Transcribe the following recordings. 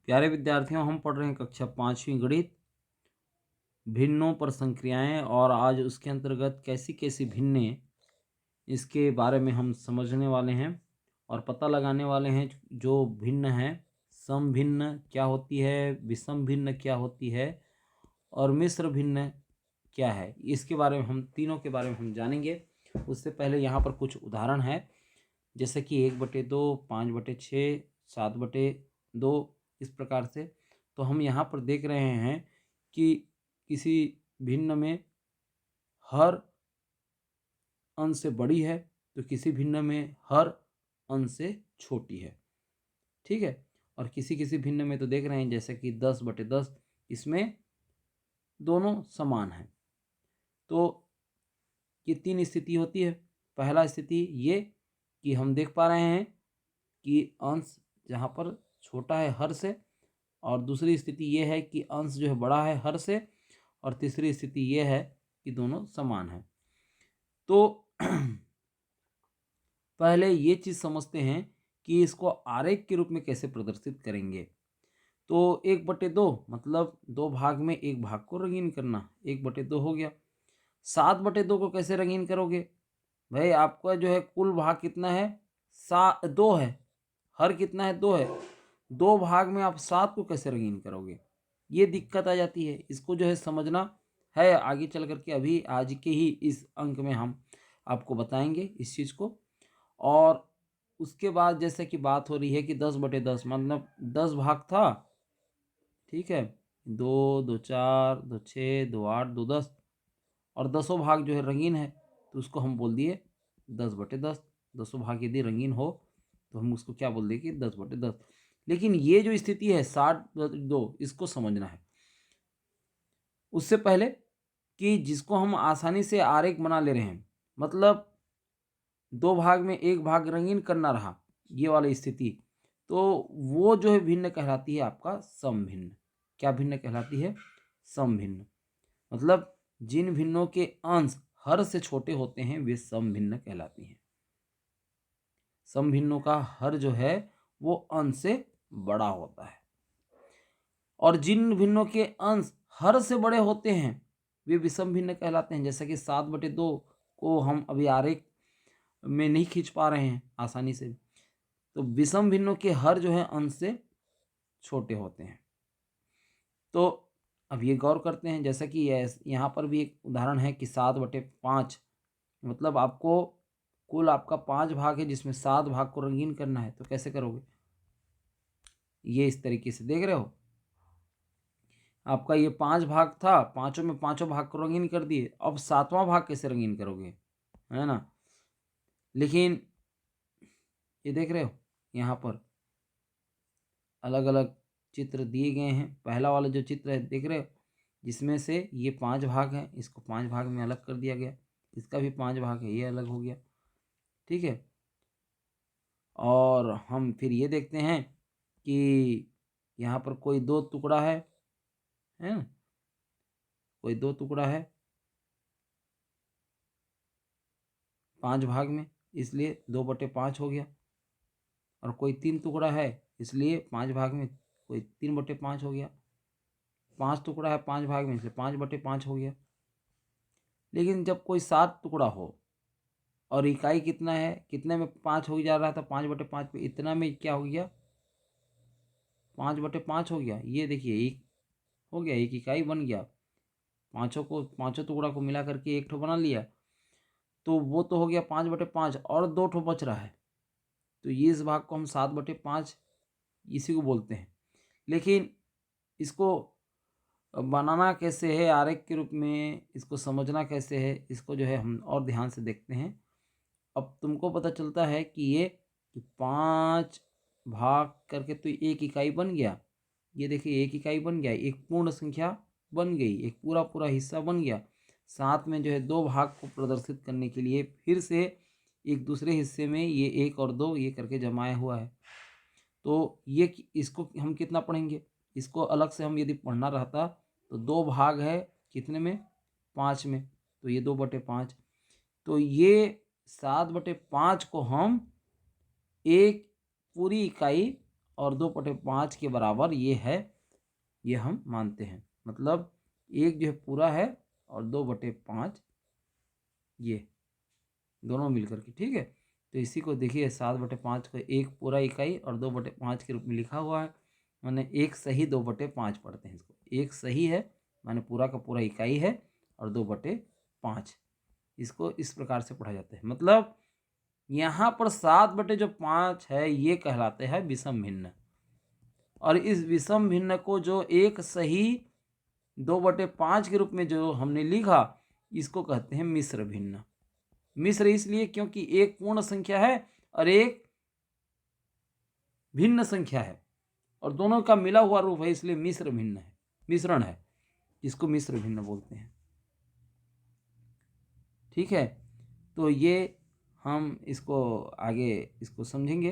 प्यारे विद्यार्थियों, हम पढ़ रहे हैं कक्षा 5वीं गणित, भिन्नों पर संक्रियाएं। और आज उसके अंतर्गत कैसी कैसी भिन्नें, इसके बारे में हम समझने वाले हैं और पता लगाने वाले हैं। जो भिन्न है, सम भिन्न क्या होती है, विषम भिन्न क्या होती है और मिश्र भिन्न क्या है, इसके बारे में हम तीनों के बारे में हम जानेंगे। उससे पहले यहाँ पर कुछ उदाहरण है, जैसे कि 1/2, 5/6, 7/2, इस प्रकार से। तो हम यहाँ पर देख रहे हैं कि किसी भिन्न में हर अंश से बड़ी है तो किसी भिन्न में हर अंश से छोटी है। ठीक है। और किसी किसी भिन्न में तो देख रहे हैं जैसे कि 10/10, इसमें दोनों समान हैं। तो ये तीन स्थिति होती है। पहला स्थिति ये कि हम देख पा रहे हैं कि अंश जहाँ पर छोटा है हर से, और दूसरी स्थिति ये है कि अंश जो है बड़ा है हर से, और तीसरी स्थिति ये है कि दोनों समान है। तो पहले ये चीज़ समझते हैं कि इसको आरेख के रूप में कैसे प्रदर्शित करेंगे। तो 1/2 मतलब 2 भाग में एक भाग को रंगीन करना, 1/2 हो गया। 7/2 को कैसे रंगीन करोगे भाई? आपका जो है कुल भाग कितना है, 2 है। हर कितना है, 2 है। 2 भाग में आप 7 को कैसे रंगीन करोगे, ये दिक्कत आ जाती है। इसको जो है समझना है आगे चल करके। अभी आज के ही इस अंक में हम आपको बताएंगे इस चीज़ को। और उसके बाद जैसे कि बात हो रही है कि 10/10 मतलब 10 भाग था। ठीक है, 2, 2 4, 2 6, 2 8, 2 10, और 10 भाग जो है रंगीन है, तो उसको हम बोल दिए 10/10। 10 भाग यदि रंगीन हो तो हम उसको क्या बोल दें कि 10/10। लेकिन ये जो स्थिति है 7/2, इसको समझना है। उससे पहले कि जिसको हम आसानी से आरेख बना ले रहे हैं, मतलब 2 भाग में एक भाग रंगीन करना रहा, ये वाली स्थिति, तो वो जो है भिन्न कहलाती है आपका समभिन्न। क्या भिन्न कहलाती है? समभिन्न। मतलब जिन भिन्नों के अंश हर से छोटे होते हैं वे समभिन्न कहलाती हैं। समभिन्नों का हर जो है वो अंश से बड़ा होता है, और जिन भिन्नों के अंश हर से बड़े होते हैं वे विषम भिन्न कहलाते हैं। जैसे कि 7/2 को हम अभी आरेख में नहीं खींच पा रहे हैं आसानी से, तो विषम भिन्नों के हर जो है अंश से छोटे होते हैं। तो अब ये गौर करते हैं, जैसा कि यहाँ पर भी एक उदाहरण है कि 7/5, मतलब आपको कुल आपका 5 भाग है जिसमें 7 भाग को रंगीन करना है, तो कैसे करोगे? ये इस तरीके से देख रहे हो, आपका ये 5 भाग था, पांचों में पांचों भाग को रंगीन कर दिए। अब 7वां भाग कैसे रंगीन करोगे, है ना? लेकिन ये देख रहे हो यहाँ पर अलग अलग चित्र दिए गए हैं। पहला वाला जो चित्र है देख रहे हो, जिसमें से ये 5 भाग हैं, इसको 5 भाग में अलग कर दिया गया। इसका भी 5 भाग है, ये अलग हो गया। ठीक है। और हम फिर ये देखते हैं कि यहाँ पर कोई 2 टुकड़ा है ना? कोई 2 टुकड़ा है 5 भाग में, इसलिए 2/5 हो गया। और कोई 3 टुकड़ा है, इसलिए 5 भाग में कोई 3/5 हो गया। 5 टुकड़ा है 5 भाग में, इसलिए 5/5 हो गया। लेकिन जब कोई 7 टुकड़ा हो और इकाई कितना है, कितने में 5 हो जा रहा था, 5/5 पे, इतना में क्या हो गया, 5/5 हो गया। ये देखिए एक हो गया, एक इकाई बन गया। पाँचों टुकड़ा को मिला करके एक ठो बना लिया, तो वो तो हो गया 5/5, और 2 ठो बच रहा है। तो ये इस भाग को हम 7/5 इसी को बोलते हैं। लेकिन इसको बनाना कैसे है आरेख के रूप में, इसको समझना कैसे है, इसको जो है हम और ध्यान से देखते हैं। अब तुमको पता चलता है कि ये कि 5 भाग करके तो एक इकाई बन गया। ये देखिए एक इकाई बन गया, एक पूर्ण संख्या बन गई, एक पूरा पूरा हिस्सा बन गया। साथ में जो है 2 भाग को प्रदर्शित करने के लिए फिर से एक दूसरे हिस्से में ये 1 और 2 ये करके जमाया हुआ है। तो ये इसको हम कितना पढ़ेंगे, इसको अलग से हम यदि पढ़ना रहता तो 2 भाग है कितने में, 5 में, तो ये 2/5। तो ये 7/5 को हम एक पूरी इकाई और 2/5 के बराबर ये है, ये हम मानते हैं। मतलब एक जो है पूरा है और 2/5 ये दोनों मिलकर के, ठीक है। तो इसी को देखिए 7/5 को एक पूरा इकाई और 2/5 के रूप में लिखा हुआ है, माने एक सही 2/5 पढ़ते हैं इसको। एक सही है माने पूरा का पूरा इकाई है और 2/5 इसको इस प्रकार से पढ़ा जाता है। मतलब यहाँ पर 7/5 है ये कहलाते हैं विषम भिन्न, और इस विषम भिन्न को जो एक सही 2/5 के रूप में जो हमने लिखा इसको कहते हैं मिश्र भिन्न। मिश्र इसलिए क्योंकि एक पूर्ण संख्या है और एक भिन्न संख्या है और दोनों का मिला हुआ रूप है, इसलिए मिश्र भिन्न है, मिश्रण है, इसको मिश्र भिन्न बोलते हैं। ठीक है, तो ये हम इसको आगे इसको समझेंगे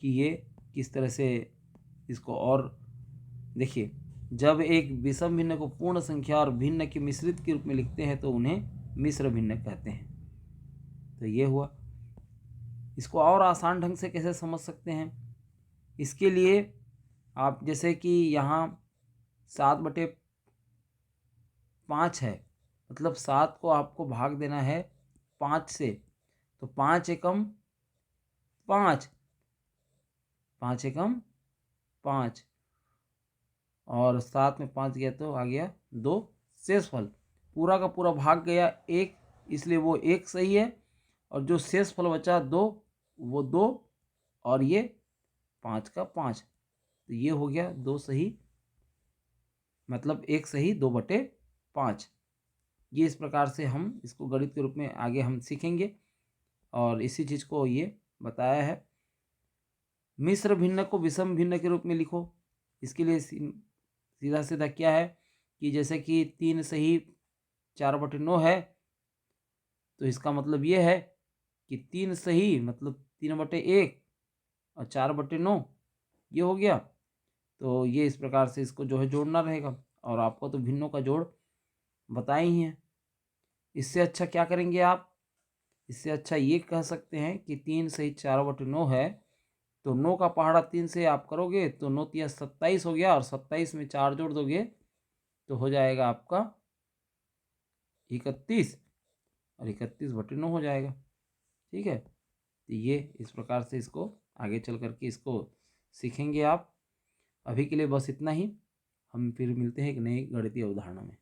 कि ये किस तरह से इसको। और देखिए, जब एक विषम भिन्न को पूर्ण संख्या और भिन्न के मिश्रित के रूप में लिखते हैं तो उन्हें मिश्र भिन्न कहते हैं। तो ये हुआ। इसको और आसान ढंग से कैसे समझ सकते हैं, इसके लिए आप जैसे कि यहाँ 7/5 है, मतलब 7 को आपको भाग देना है 5 से, तो 5 एकम 5, 5 एकम 5 और 7 में 5 गया तो आ गया 2, शेषफल पूरा का पूरा भाग गया 1, इसलिए वो 1 सही है, और जो शेषफल बचा 2 वो 2 और ये 5 का 5, तो ये हो गया 2 सही, मतलब 1 सही 2/5। ये इस प्रकार से हम इसको गणित के रूप में आगे हम सीखेंगे और इसी चीज़ को ये बताया है। मिश्र भिन्न को विषम भिन्न के रूप में लिखो, इसके लिए सीधा सीधा क्या है कि जैसे कि 3 सही 4/9 है, तो इसका मतलब ये है कि 3 सही मतलब 3/1 और 4/9 ये हो गया। तो ये इस प्रकार से इसको जो है जोड़ना रहेगा, और आपको तो भिन्नों का जोड़ बताए ही हैं। इससे अच्छा क्या करेंगे आप, इससे अच्छा ये कह सकते हैं कि 3 सही 4/9 है, तो 9 का पहाड़ा 3 से आप करोगे तो 9 तिया 27 हो गया, और 27 में 4 जोड़ दोगे तो हो जाएगा आपका 31, और 31/9 हो जाएगा। ठीक है, तो ये इस प्रकार से इसको आगे चल करके इसको सीखेंगे आप। अभी के लिए बस इतना ही, हम फिर मिलते हैं एक नई गणितीय उदाहरणों में।